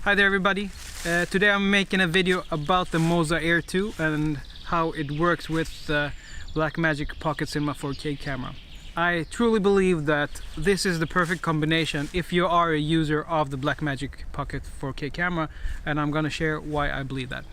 Hi there everybody, today I'm making a video about the MOZA Air 2 and how it works with the Blackmagic Pocket Cinema 4K camera. I truly believe that this is the perfect combination if you are a user of the Blackmagic Pocket 4K camera, and I'm gonna share why I believe that.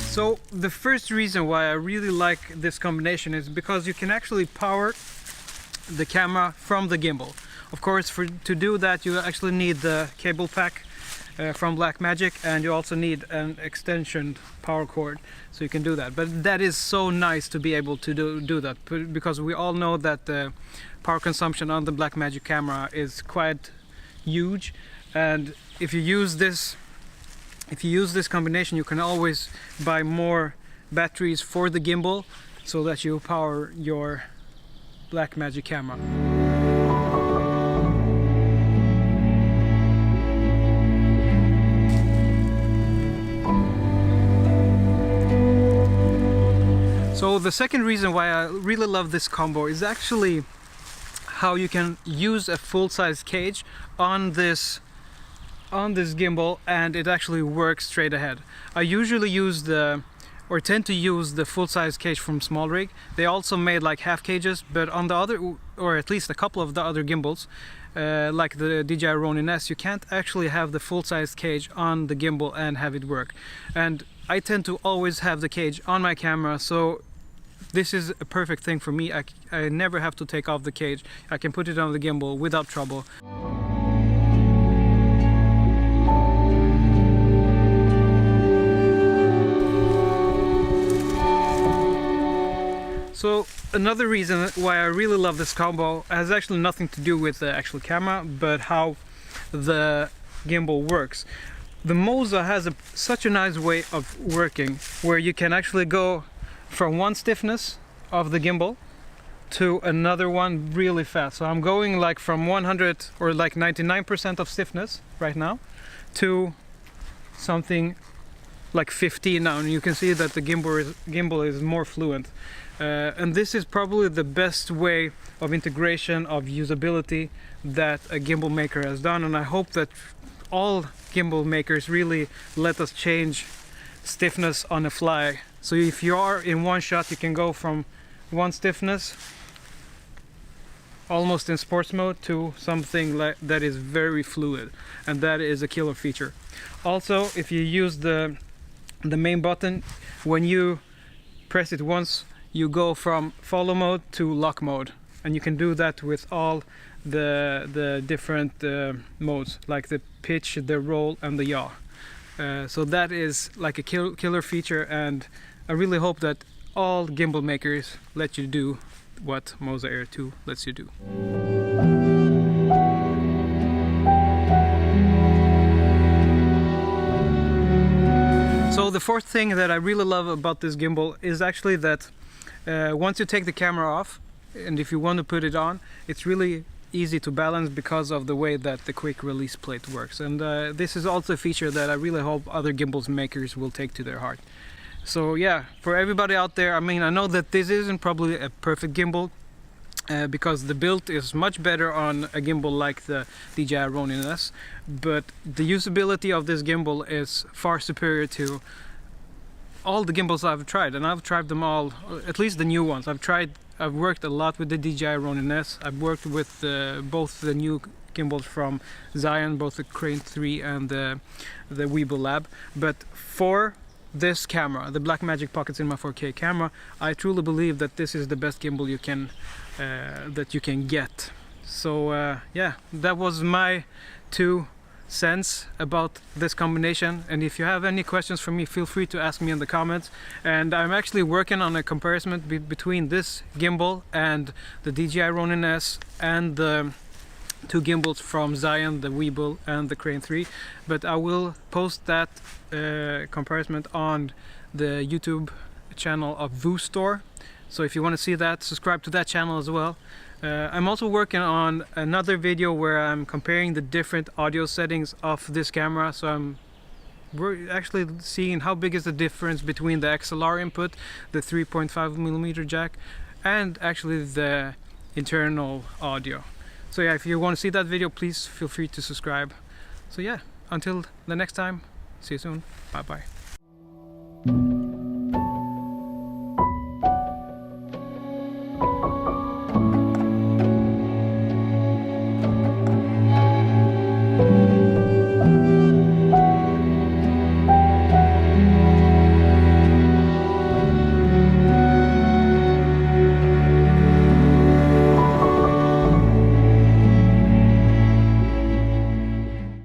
So the first reason why I really like this combination is because you can actually power the camera from the gimbal. Of course, to do that you actually need the cable pack from Blackmagic, and you also need an extension power cord so you can do that. But that is so nice to be able to do that, because we all know that the power consumption on the Blackmagic camera is quite huge, and if you use this combination, you can always buy more batteries for the gimbal so that you power your Blackmagic camera. So the second reason why I really love this combo is actually how you can use a full-size cage on this gimbal, and it actually works straight ahead. I usually tend to use the full-size cage from Small Rig. They also made like half cages, but on the other, or at least a couple of the other gimbals, like the DJI Ronin S, you can't actually have the full-size cage on the gimbal and have it work. And I tend to always have the cage on my camera, so this is a perfect thing for me. I never have to take off the cage. I can put it on the gimbal without trouble. So another reason why I really love this combo has actually nothing to do with the actual camera, but how the gimbal works. The MOZA has such a nice way of working, where you can actually go from one stiffness of the gimbal to another one really fast. So I'm going like from 100 or like 99% of stiffness right now to something like 15 now, and you can see that the gimbal is more fluent. And this is probably the best way of integration of usability that a gimbal maker has done, and I hope that all gimbal makers really let us change stiffness on the fly. So if you are in one shot, you can go from one stiffness almost in sports mode to something like that is very fluid, and that is a killer feature. Also, if you use the main button, when you press it once, you go from follow mode to lock mode, and you can do that with all the different modes, like the pitch, the roll, and the yaw. So that is like a killer feature, and I really hope that all gimbal makers let you do what MOZA Air 2 lets you do. So the fourth thing that I really love about this gimbal is actually that once you take the camera off, and if you want to put it on, it's really easy to balance because of the way that the quick release plate works. And this is also a feature that I really hope other gimbals makers will take to their heart. So yeah, for everybody out there, I mean, I know that this isn't probably a perfect gimbal, because the build is much better on a gimbal like the DJI Ronin S, but the usability of this gimbal is far superior to all the gimbals I've tried, and I've tried them all, at least the new ones. I've worked a lot with the DJI Ronin S. I've worked with both the new gimbals from Zion, both the Crane 3 and the Weeble Lab, but for this camera, the Blackmagic Pocket Cinema 4K camera, I truly believe that this is the best gimbal you can get. So yeah, that was my 2 cents about this combination, and if you have any questions for me, feel free to ask me in the comments. And I'm actually working on a comparison between this gimbal and the DJI Ronin S and the 2 gimbals from Zion, the Weeble and the Crane 3, but I will post that comparison on the YouTube channel of Voo Store. So if you want to see that, subscribe to that channel as well. I'm also working on another video where I'm comparing the different audio settings of this camera. So we're actually seeing how big is the difference between the XLR input, the 3.5mm jack, and actually the internal audio. So yeah, if you want to see that video, please feel free to subscribe. So yeah, until the next time, see you soon. Bye bye.